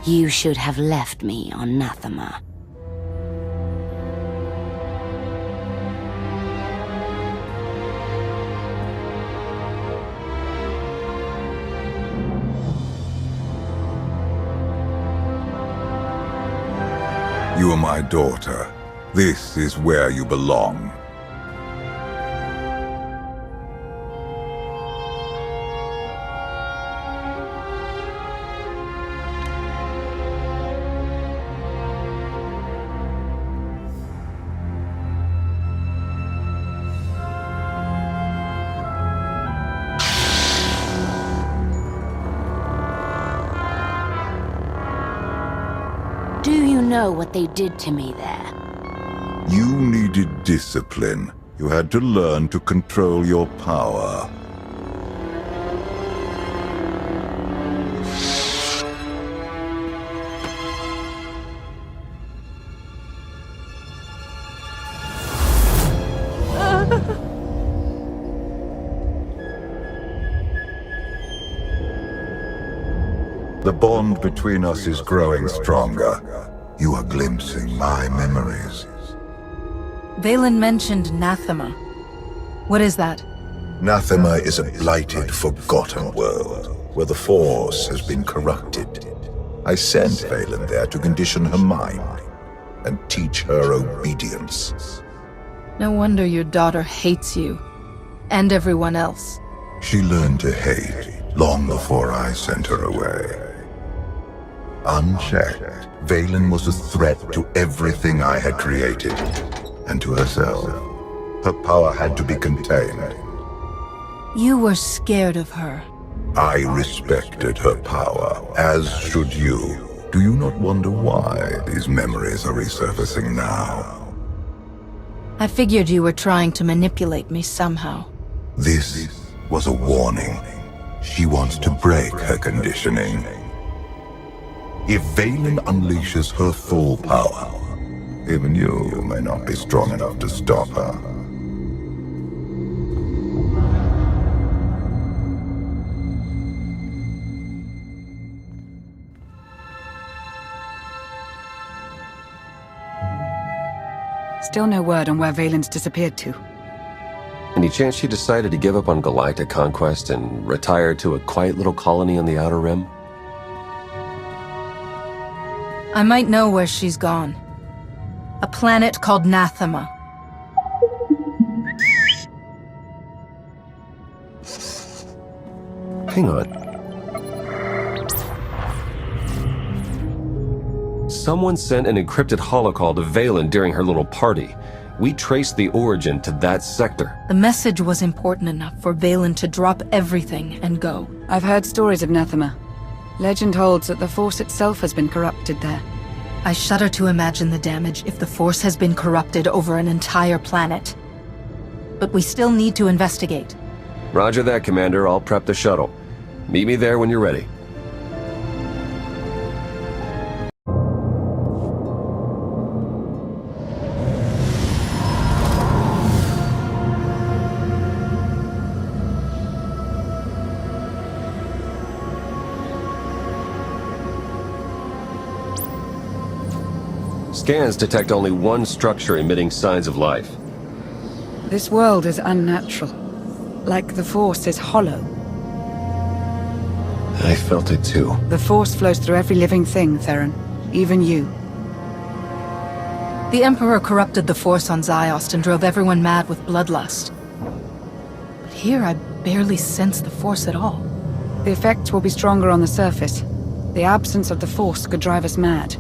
You should have left me on Nathema. You are my daughter. This is where you belong. Do you know what they did to me there? You needed discipline. You had to learn to control your power. The bond between us is growing stronger. You are glimpsing my memories. Valen mentioned Nathema. What is that? Nathema is a blighted, forgotten world, where the Force has been corrupted. I sent Valen there to condition her mind, and teach her obedience. No wonder your daughter hates you. And everyone else. She learned to hate long before I sent her away. Unchecked, Valen was a threat to everything I had created, and to herself. Her power had to be contained. You were scared of her. I respected her power, as should you. Do you not wonder why these memories are resurfacing now? I figured you were trying to manipulate me somehow. This was a warning. She wants to break her conditioning. If Valen unleashes her full power, even you may not be strong enough to stop her. Still no word on where Valen's disappeared to. Any chance she decided to give up on galactic conquest and retire to a quiet little colony on the Outer Rim? I might know where she's gone. A planet called Nathema. Hang on. Someone sent an encrypted holocall to Valen during her little party. We traced the origin to that sector. The message was important enough for Valen to drop everything and go. I've heard stories of Nathema. Legend holds that the Force itself has been corrupted there. I shudder to imagine the damage if the Force has been corrupted over an entire planet. But we still need to investigate. Roger that, Commander. I'll prep the shuttle. Meet me there when you're ready. Scans detect only one structure emitting signs of life. This world is unnatural. Like the Force is hollow. I felt it too. The Force flows through every living thing, Theron. Even you. The Emperor corrupted the Force on Ziost and drove everyone mad with bloodlust. But here I barely sense the Force at all. The effects will be stronger on the surface. The absence of the Force could drive us mad.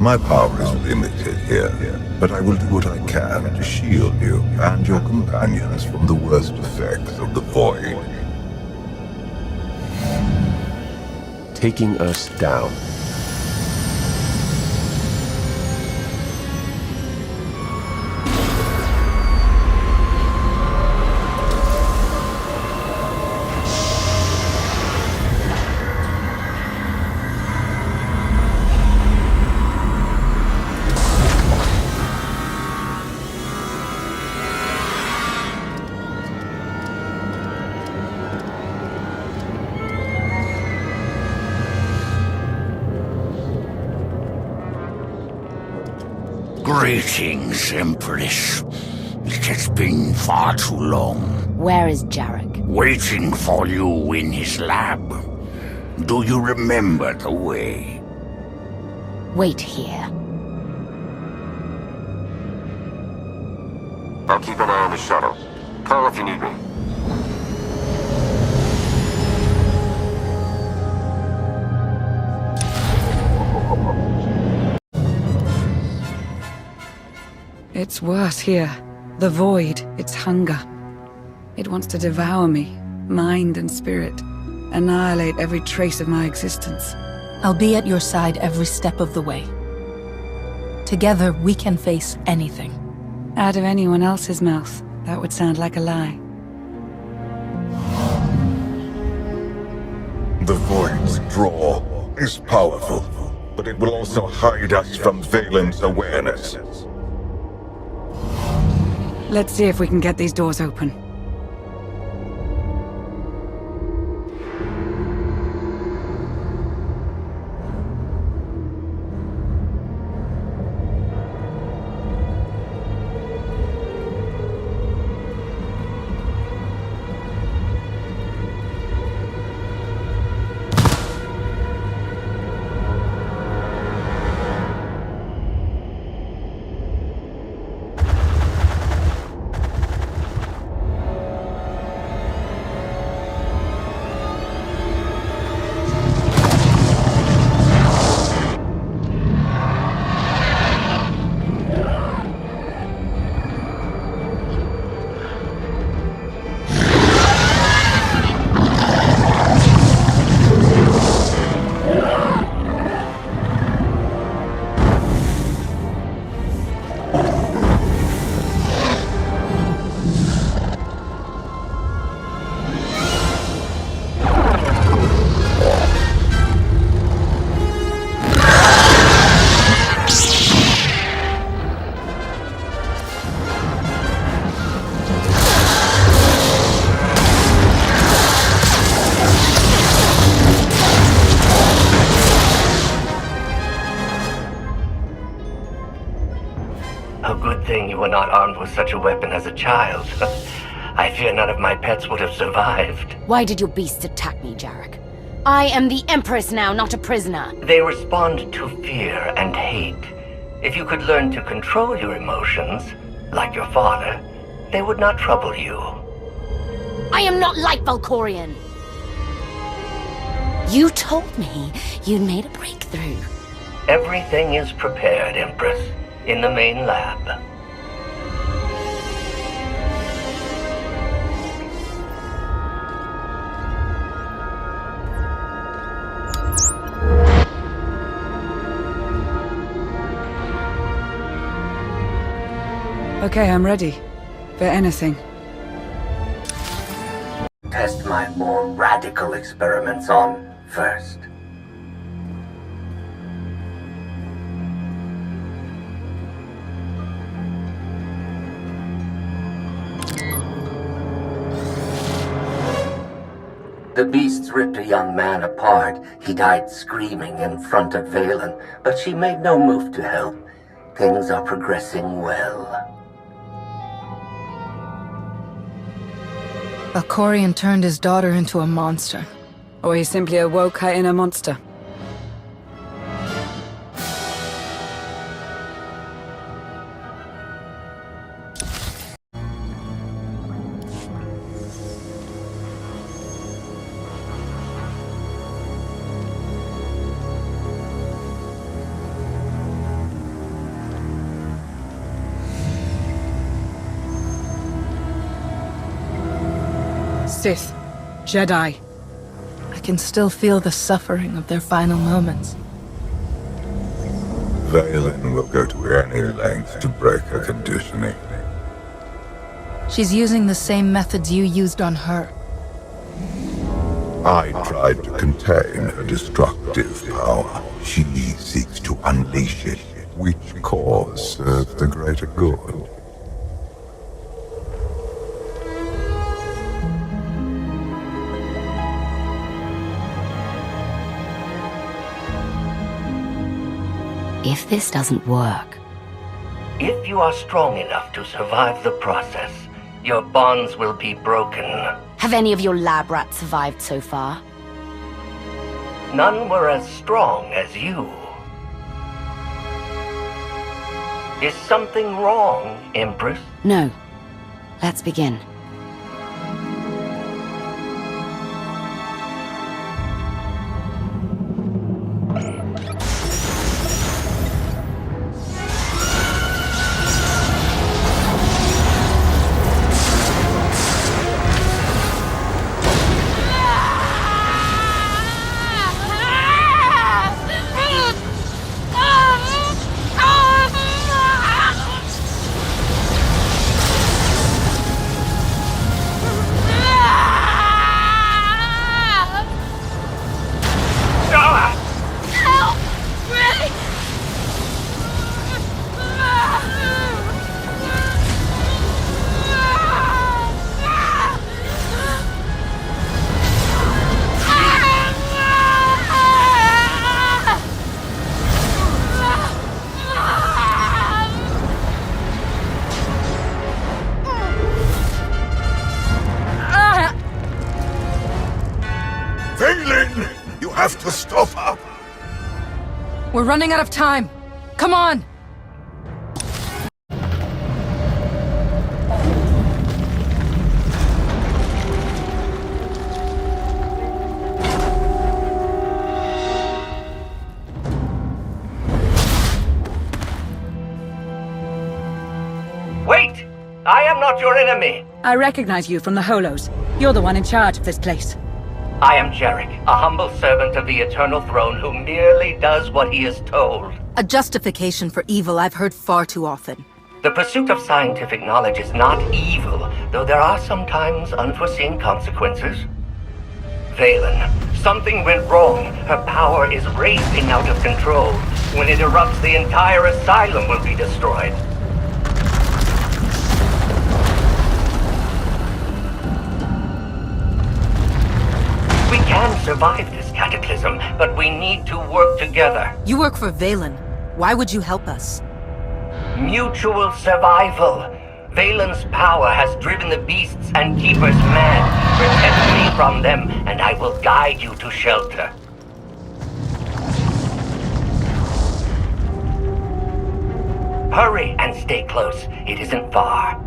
My power is limited here, but I will do what I can to shield you and your companions from the worst effects of the Void. Taking us down. Greetings, Empress. It has been far too long. Where is Jarek? Waiting for you in his lab. Do you remember the way? Wait here. I'll keep an eye on the shuttle. Call if you need me. It's worse here. The void, its hunger. It wants to devour me, mind and spirit. Annihilate every trace of my existence. I'll be at your side every step of the way. Together, we can face anything. Out of anyone else's mouth, that would sound like a lie. The void's draw is powerful, but it will also hide us from Valen's awareness. Let's see if we can get these doors open. A good thing you were not armed with such a weapon as a child. I fear none of my pets would have survived. Why did your beasts attack me, Jarek? I am the Empress now, not a prisoner. They respond to fear and hate. If you could learn to control your emotions, like your father, they would not trouble you. I am not like Valkorion. You told me you'd made a breakthrough. Everything is prepared, Empress, in the main lab. Okay, I'm ready. For anything. Test my more radical experiments on first. The beasts ripped a young man apart. He died screaming in front of Valen, but she made no move to help. Things are progressing well. Valkorion turned his daughter into a monster. Or he simply awoke her inner monster. Sith, Jedi. I can still feel the suffering of their final moments. Valen will go to any length to break her conditioning. She's using the same methods you used on her. I tried to contain her destructive power. She seeks to unleash it. Which cause serves the greater good? If this doesn't work... If you are strong enough to survive the process, your bonds will be broken. Have any of your lab rats survived so far? None were as strong as you. Is something wrong, Empress? No. Let's begin. Valen! You have to stop her! We're running out of time. Come on! Wait! I am not your enemy! I recognize you from the Holos. You're the one in charge of this place. I am Jarek, a humble servant of the Eternal Throne who merely does what he is told. A justification for evil I've heard far too often. The pursuit of scientific knowledge is not evil, though there are sometimes unforeseen consequences. Valen, something went wrong. Her power is racing out of control. When it erupts, the entire asylum will be destroyed. We can survive this cataclysm, but we need to work together. You work for Valen. Why would you help us? Mutual survival. Valen's power has driven the beasts and keepers mad. Protect me from them, and I will guide you to shelter. Hurry and stay close. It isn't far.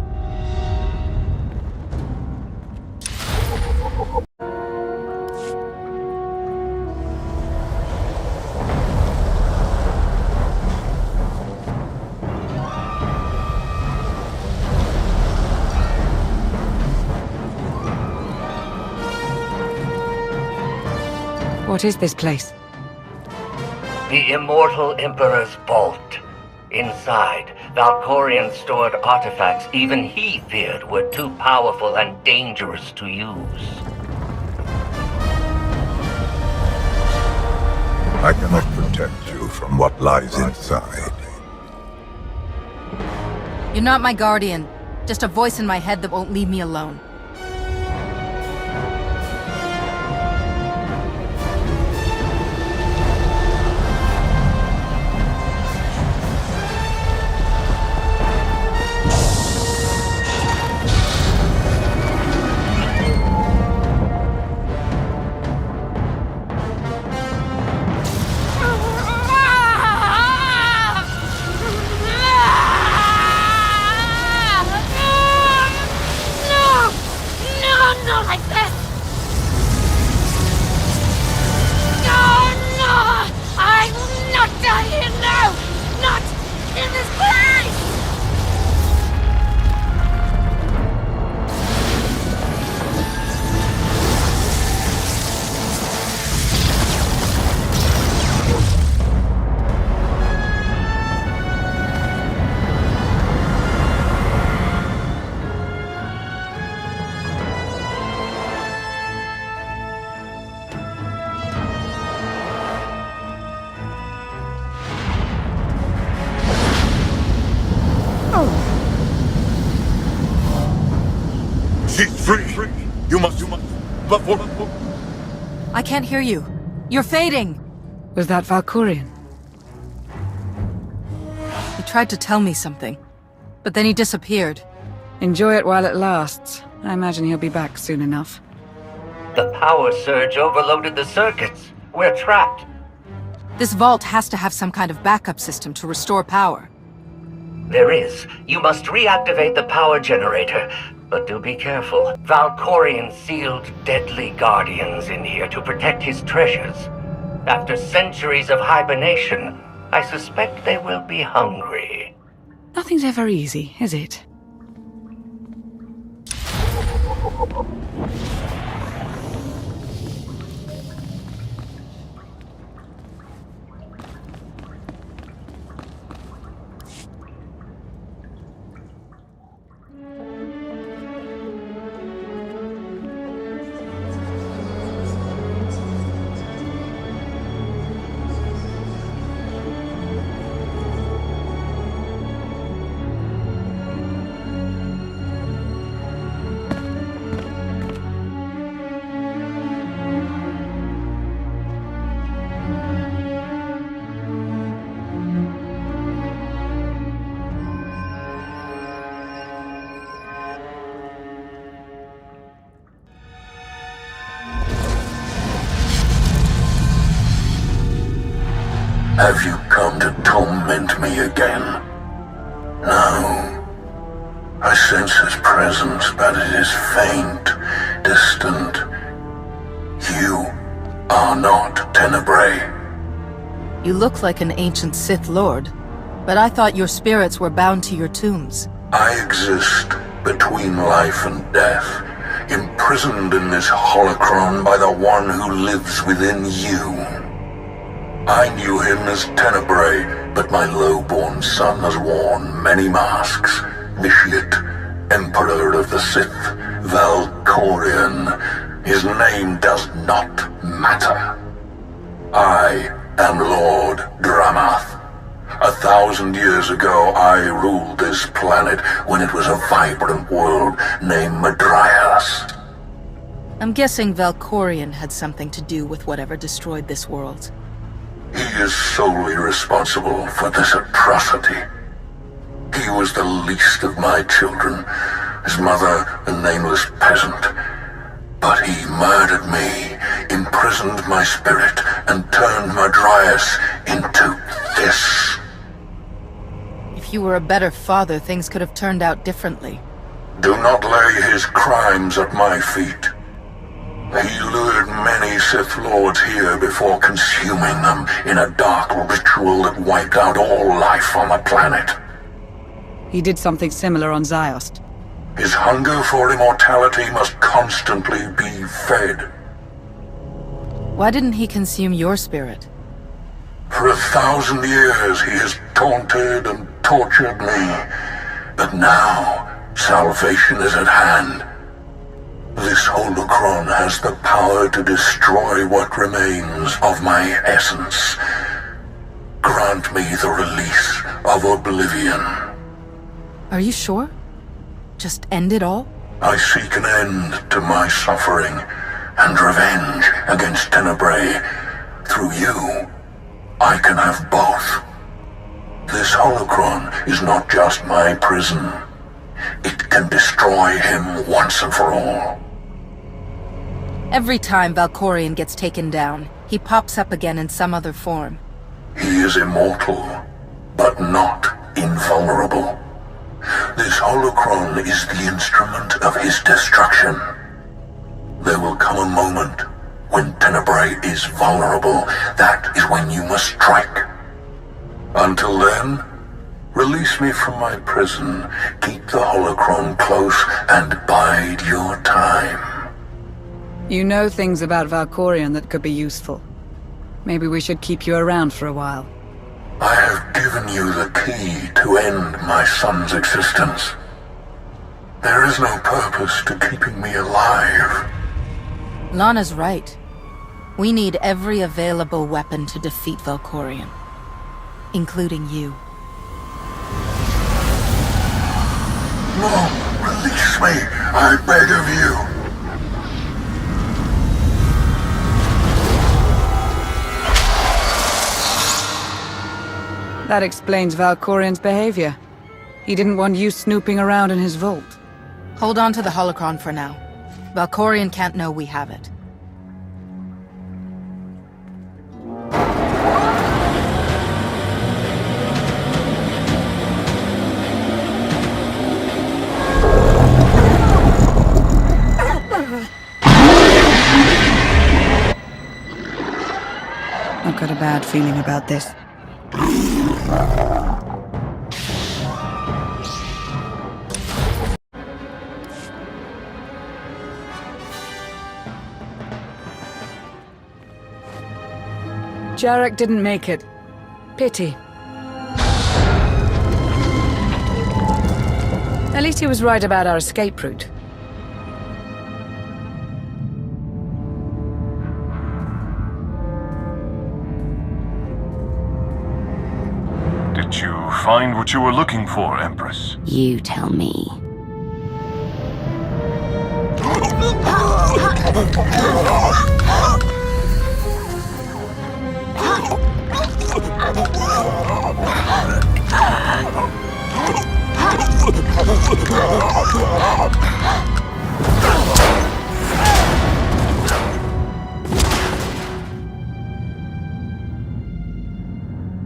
What is this place? The Immortal Emperor's vault. Inside, Valkorian stored artifacts even he feared were too powerful and dangerous to use. I cannot protect you from what lies inside. You're not my guardian. Just a voice in my head that won't leave me alone. She's free! You must... But for... I can't hear you. You're fading! Was that Valkorian? He tried to tell me something. But then he disappeared. Enjoy it while it lasts. I imagine he'll be back soon enough. The power surge overloaded the circuits. We're trapped. This vault has to have some kind of backup system to restore power. There is. You must reactivate the power generator. But do be careful. Valkorion sealed deadly guardians in here to protect his treasures. After centuries of hibernation, I suspect they will be hungry. Nothing's ever easy, is it? Have you come to torment me again? No. I sense his presence, but it is faint, distant. You are not Tenebrae. You look like an ancient Sith Lord, but I thought your spirits were bound to your tombs. I exist between life and death, imprisoned in this holocron by the one who lives within you. I knew him as Tenebrae, but my low-born son has worn many masks. Vitiate, Emperor of the Sith, Valkorion. His name does not matter. I am Lord Dramath. 1,000 years ago, I ruled this planet when it was a vibrant world named Madrias. I'm guessing Valkorion had something to do with whatever destroyed this world. He is solely responsible for this atrocity. He was the least of my children, his mother a nameless peasant. But he murdered me, imprisoned my spirit, and turned Madrias into this. If you were a better father, things could have turned out differently. Do not lay his crimes at my feet. He lured many Sith Lords here before consuming them in a dark ritual that wiped out all life on the planet. He did something similar on Ziost. His hunger for immortality must constantly be fed. Why didn't he consume your spirit? For 1,000 years he has taunted and tortured me. But now, salvation is at hand. This holocron has the power to destroy what remains of my essence. Grant me the release of oblivion. Are you sure? Just end it all? I seek an end to my suffering and revenge against Tenebrae. Through you, I can have both. This holocron is not just my prison. It can destroy him once and for all. Every time Valkorion gets taken down, he pops up again in some other form. He is immortal, but not invulnerable. This holocron is the instrument of his destruction. There will come a moment when Tenebrae is vulnerable. That is when you must strike. Until then, release me from my prison, keep the holocron close, and bide your time. You know things about Valkorion that could be useful. Maybe we should keep you around for a while. I have given you the key to end my son's existence. There is no purpose to keeping me alive. Lana's right. We need every available weapon to defeat Valkorion. Including you. No, release me, I beg of you. That explains Valkorion's behavior. He didn't want you snooping around in his vault. Hold on to the holocron for now. Valkorion can't know we have it. I've got a bad feeling about this. Jarek didn't make it. Pity. At least he was right about our escape route. Did you find what you were looking for, Empress? You tell me.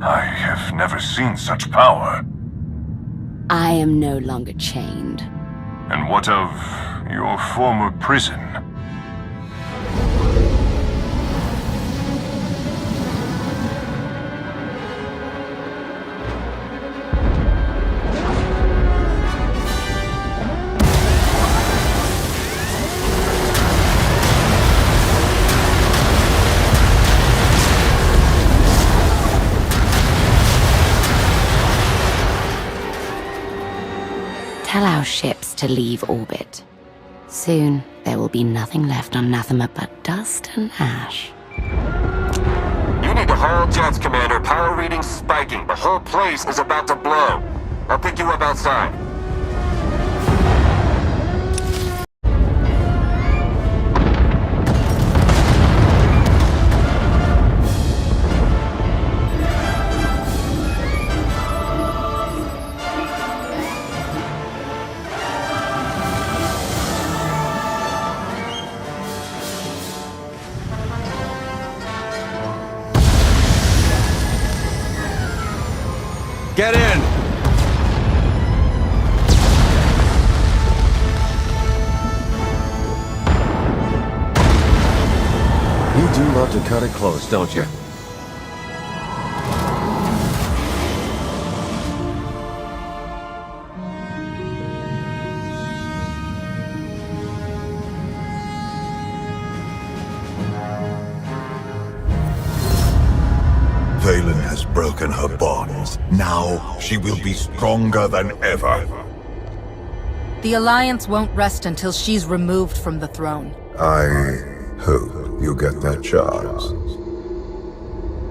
I have never seen such power. I am no longer chained. And what of your former prison? Tell our ships to leave orbit. Soon, there will be nothing left on Nathema but dust and ash. You need to haul jets, Commander. Power readings spiking. The whole place is about to blow. I'll pick you up outside. Get in! You do love to cut it close, don't you? Valen has broken her bonds. Now she will be stronger than ever. The Alliance won't rest until she's removed from the throne. I hope you get that chance.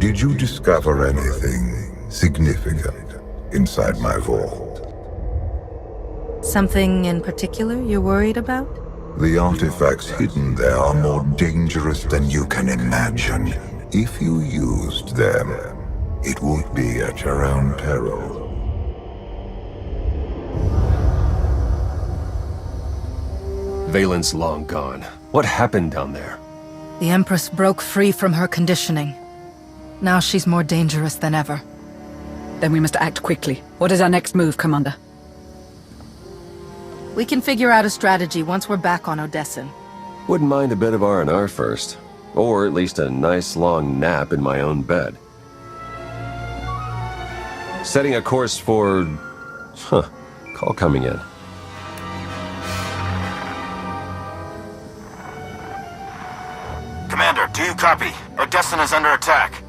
Did you discover anything significant inside my vault? Something in particular you're worried about? The artifacts hidden there are more dangerous than you can imagine. If you used them, it would be at your own peril. Valen's long gone. What happened down there? The Empress broke free from her conditioning. Now she's more dangerous than ever. Then we must act quickly. What is our next move, Commander? We can figure out a strategy once we're back on Odessen. Wouldn't mind a bit of R&R first. Or at least a nice long nap in my own bed. Setting a course for... Call coming in. Commander, do you copy? Odessen is under attack.